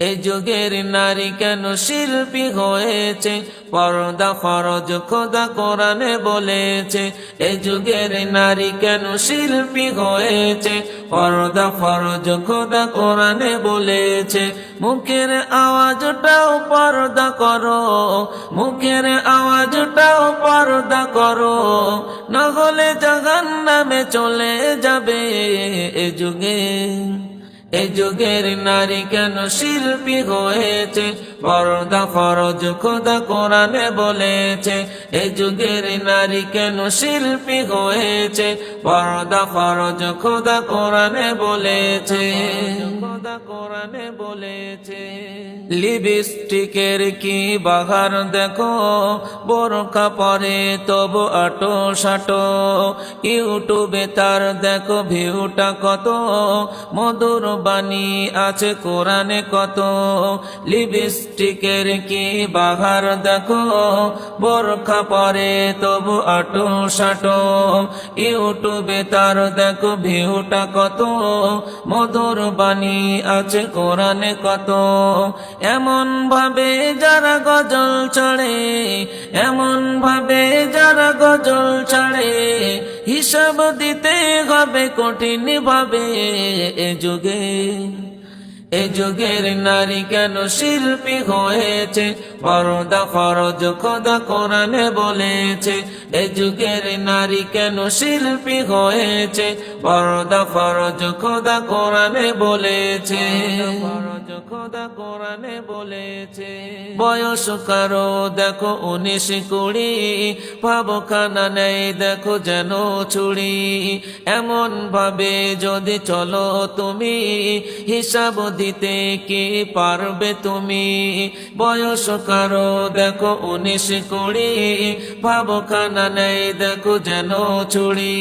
এ যুগের নারী কেন শিল্পী হয়েছে, পর্দা ফরজ খোদা কোরআনে বলেছে। এ যুগের নারী কেন শিল্পী হয়েছে, পর্দা ফরজ খোদা কোরআনে বলেছে। মুখের আওয়াজটাও পর্দা করো, মুখের আওয়াজটাও পর্দা করো, না হলে জাহান্নামে চলে যাবে। এ যুগের নারী কেন শিল্পী হয়েছে, পর্দা ফরজ খোদা কোরআনে বলেছে। এ যুগের নারী কেন শিল্পী হয়েছে, পর্দা ফরজ খোদা কোরআনে বলেছে। খোদা কোরআনে বলেছে। লিপস্টিকের কি বাহার দেখো, বোরকা পরে তবু আটো সাটো, ইউটিউবে তার দেখো ভিউটা কত, মধুর বাণী আছে কোরআনে কত। লিপস্টিকের কি বাহার দেখো, বোরখা পরে তবু আটো সাটো, ইউটিউবে তার দেখো ভিউটা কত, মধুর বাণী আছে কোরআনে কত। এমন ভাবে যারা গজল ছাড়ে, এমন ভাবে যারা গজল ছাড়ে, হিসাব দিতে হবে কঠিন ভাবে। এ যুগের নারী কেন শিল্পী হয়েছে, পর্দা ফরজ খোদা কোরআনে বলেছে। এ যুগের নারী কেন শিল্পী হয়েছে, পর্দা ফরজ খোদা কোরআনে বলেছে। ফরজ খোদা কোরআনে বলেছে। বয়স কারো দেখো 19-20, ভাবখানা নেই দেখো যেন ছুরি, এমন ভাবে যদি চলো তুমি, হিসাব দিতে কি পারবে তুমি। বয়স কারো দেখো 19-20, ভাবখানা নেই দেখো যেন ছুরি,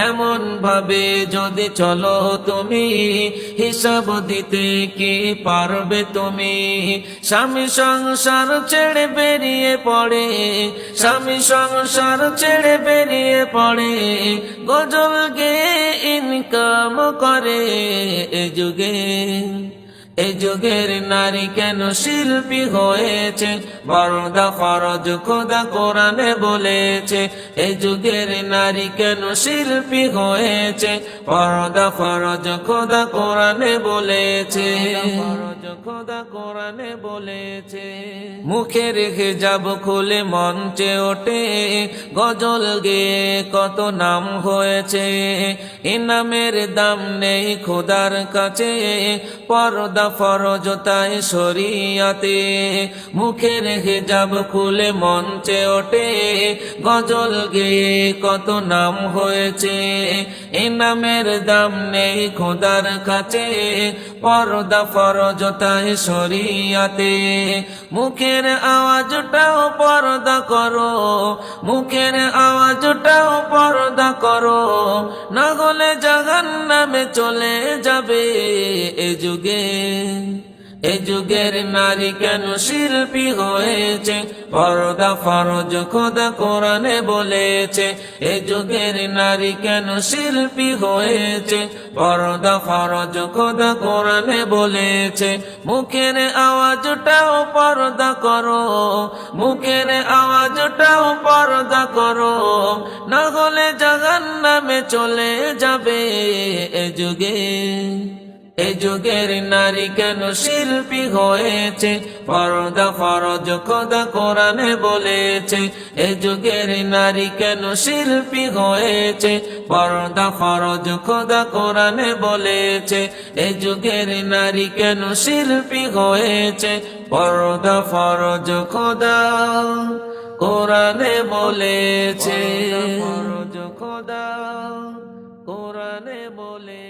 এমন ভাবে যদি চলো তুমি, হিসাব দিতে কি পারবে তুমি। স্বামী সংসার ছেড়ে বেরিয়ে পড়ে, স্বামী সংসার ছেড়ে বেরিয়ে পড়ে, গজল গেয়ে ইনকাম করে। এ যুগের নারী কেন শিল্পী হয়েছে, পর্দা ফরজ খোদা কোরআনে বলেছে। এ যুগের নারী কেন শিল্পী হয়েছে, পর্দা ফরজ খোদা কোরআনে বলেছে। ফরজ খোদা কোরআনে বলেছে। মুখের হিজাব খুলে মঞ্চে ওঠে, গজল গেয়ে কত নাম হয়েছে, ইনামের দাম নেই খোদার কাছে, পর্দা ফরজ তাই শরিয়াতে। মুখের হিজাব খুলে মঞ্চে ওঠে, গজল গেয়ে কত নাম হয়েছে, ইনামের দাম নেই খোদার কাছে, পর্দা ফরজ তাই শরিয়াতে। মুখের আওয়াজটাও পর্দা করো, মুখের আওয়াজটাও পর্দা করো, না হলে জাহান্নামে চলে যাবে। এ যুগের নারী কেন শিল্পী হয়েছে, পর্দা ফরজ খোদা কোরআনে বলেছে। এ যুগের নারী কেন শিল্পী হয়েছে, পর্দা ফরজ খোদা কোরআনে বলেছে। মুখের আওয়াজটাও পর্দা করো, মুখের আওয়াজটাও পর্দা করো, না হলে জাহান্নামে চলে যাবে। এ যুগের নারী কেন শিল্পী হয়েছে, পর্দা ফরজ খোদা কোরআনে বলেছে। এ যুগের নারী কেন শিল্পী হয়েছে, পর্দা ফরজ খোদা কোরআনে বলেছে। এ যুগের নারী কেন শিল্পী হয়েছে, পর্দা ফরজ খোদা কোরআনে বলেছে। ফরজ খোদা কোরআনে বলে।